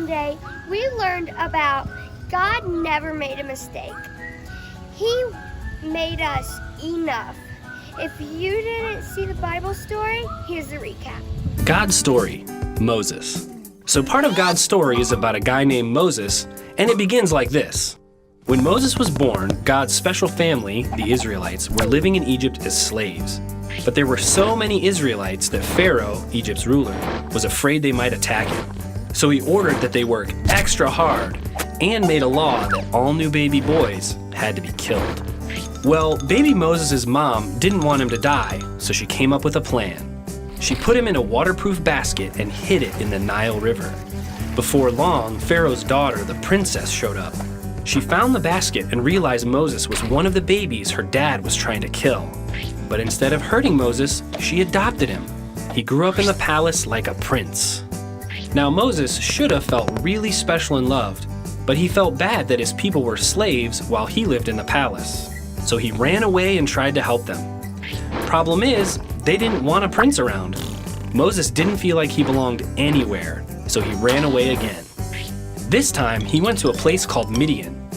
Sunday, we learned about God never made a mistake. He made us enough. If you didn't see the Bible story, here's the recap. God's story, Moses. So part of God's story is about a guy named Moses, and it begins like this. When Moses was born, God's special family, the Israelites, were living in Egypt as slaves. But there were so many Israelites that Pharaoh, Egypt's ruler, was afraid they might attack him. So he ordered that they work extra hard and made a law that all new baby boys had to be killed. Well, baby Moses' mom didn't want him to die, so she came up with a plan. She put him in a waterproof basket and hid it in the Nile River. Before long, Pharaoh's daughter, the princess, showed up. She found the basket and realized Moses was one of the babies her dad was trying to kill. But instead of hurting Moses, she adopted him. He grew up in the palace like a prince. Now Moses should have felt really special and loved, but he felt bad that his people were slaves while he lived in the palace. So he ran away and tried to help them. Problem is, they didn't want a prince around. Moses didn't feel like he belonged anywhere, so he ran away again. This time, he went to a place called Midian.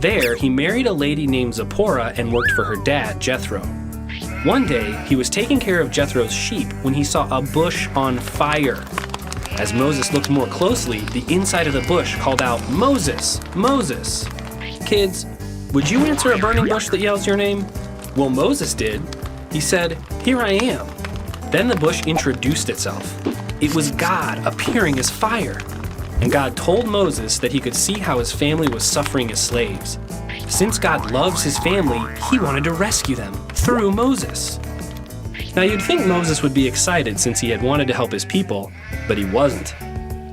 There, he married a lady named Zipporah and worked for her dad, Jethro. One day, he was taking care of Jethro's sheep when he saw a bush on fire. As Moses looked more closely, the inside of the bush called out, "Moses, Moses." Kids, would you answer a burning bush that yells your name? Well, Moses did. He said, "Here I am." Then the bush introduced itself. It was God appearing as fire. And God told Moses that he could see how his family was suffering as slaves. Since God loves his family, he wanted to rescue them through Moses. Now you'd think Moses would be excited since he had wanted to help his people, but he wasn't.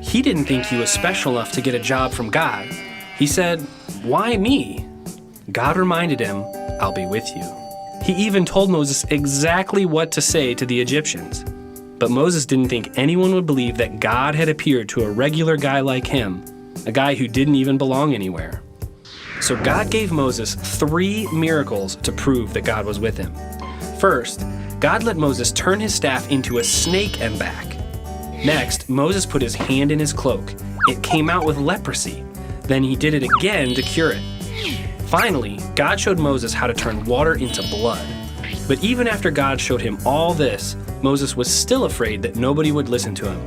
He didn't think he was special enough to get a job from God. He said, "Why me?" God reminded him, "I'll be with you." He even told Moses exactly what to say to the Egyptians. But Moses didn't think anyone would believe that God had appeared to a regular guy like him, a guy who didn't even belong anywhere. So God gave Moses 3 miracles to prove that God was with him. First, God let Moses turn his staff into a snake and back. Next, Moses put his hand in his cloak. It came out with leprosy. Then he did it again to cure it. Finally, God showed Moses how to turn water into blood. But even after God showed him all this, Moses was still afraid that nobody would listen to him.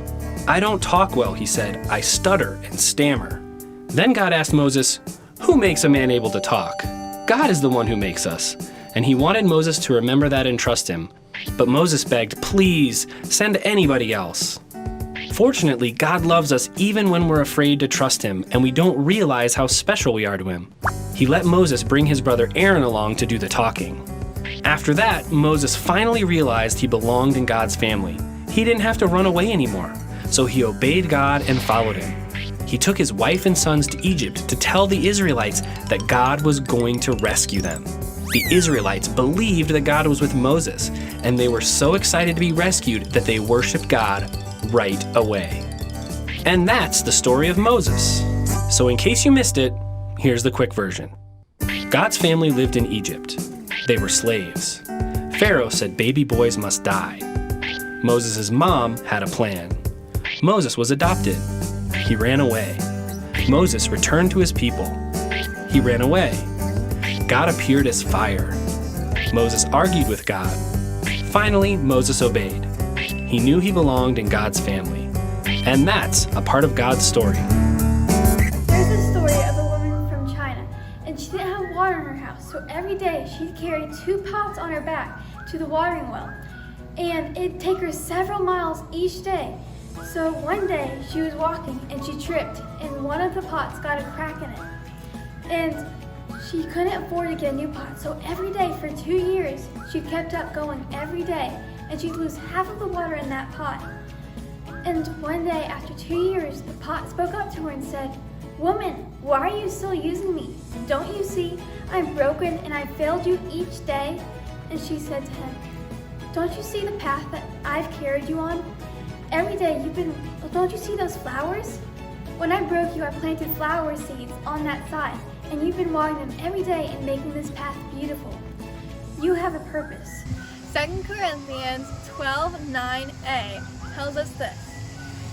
"I don't talk well," he said. "I stutter and stammer." Then God asked Moses, "Who makes a man able to talk? God is the one who makes us." And he wanted Moses to remember that and trust him. But Moses begged, "Please, send anybody else." Fortunately, God loves us even when we're afraid to trust him and we don't realize how special we are to him. He let Moses bring his brother Aaron along to do the talking. After that, Moses finally realized he belonged in God's family. He didn't have to run away anymore, so he obeyed God and followed him. He took his wife and sons to Egypt to tell the Israelites that God was going to rescue them. The Israelites believed that God was with Moses, and they were so excited to be rescued that they worshiped God right away. And that's the story of Moses. So in case you missed it, here's the quick version. God's family lived in Egypt. They were slaves. Pharaoh said baby boys must die. Moses' mom had a plan. Moses was adopted. He ran away. Moses returned to his people. He ran away. God appeared as fire. Moses argued with God. Finally, Moses obeyed. He knew he belonged in God's family. And that's a part of God's story. There's a story of a woman from China, and she didn't have water in her house, so every day she'd carry 2 pots on her back to the watering well, and it'd take her several miles each day. So one day she was walking and she tripped, and one of the pots got a crack in it. And she couldn't afford to get a new pot, so every day for 2 years she kept up going every day, and she'd lose half of the water in that pot. And one day after 2 years, the pot spoke up to her and said, "Woman, why are you still using me? Don't you see I'm broken and I failed you each day?" And she said to him, "Don't you see the path that I've carried you on? Every day don't you see those flowers? When I broke you, I planted flower seeds on that side, and you've been watering them every day and making this path beautiful. You have a purpose." 2 Corinthians 12:9a tells us this.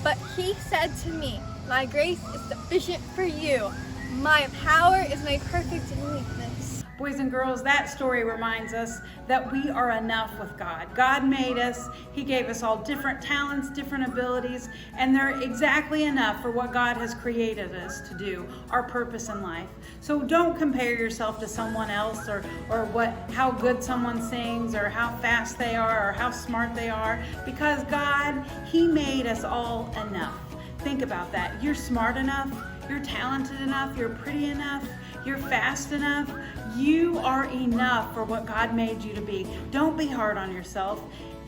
"But he said to me, My grace is sufficient for you. My power is made perfect in weakness. Boys and girls, that story reminds us that we are enough with God. God made us. He gave us all different talents, different abilities, and they're exactly enough for what God has created us to do, our purpose in life. So don't compare yourself to someone else or how good someone sings or how fast they are or how smart they are, because God, He made us all enough. Think about that. You're smart enough, you're talented enough, you're pretty enough, you're fast enough. You are enough for what God made you to be. Don't be hard on yourself.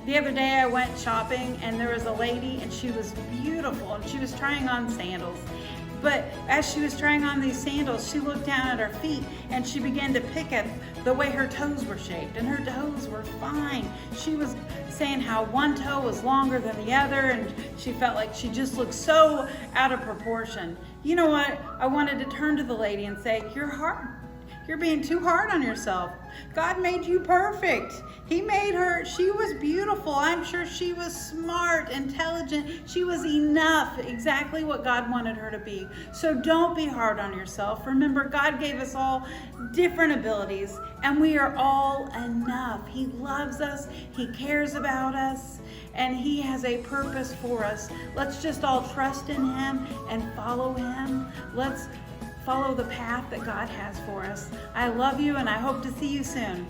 The other day I went shopping and there was a lady and she was beautiful and she was trying on sandals. But as she was trying on these sandals, she looked down at her feet and she began to pick at the way her toes were shaped, and her toes were fine. She was saying how one toe was longer than the other, and she felt like she just looked so out of proportion. You know what? I wanted to turn to the lady and say, you're being too hard on yourself. God made you perfect. He made her. She was beautiful. I'm sure she was smart, intelligent. She was enough, exactly what God wanted her to be. So don't be hard on yourself. Remember, God gave us all different abilities, and we are all enough. He loves us. He cares about us, and He has a purpose for us. Let's just all trust in Him and follow Him. Let's follow the path that God has for us. I love you, and I hope to see you soon.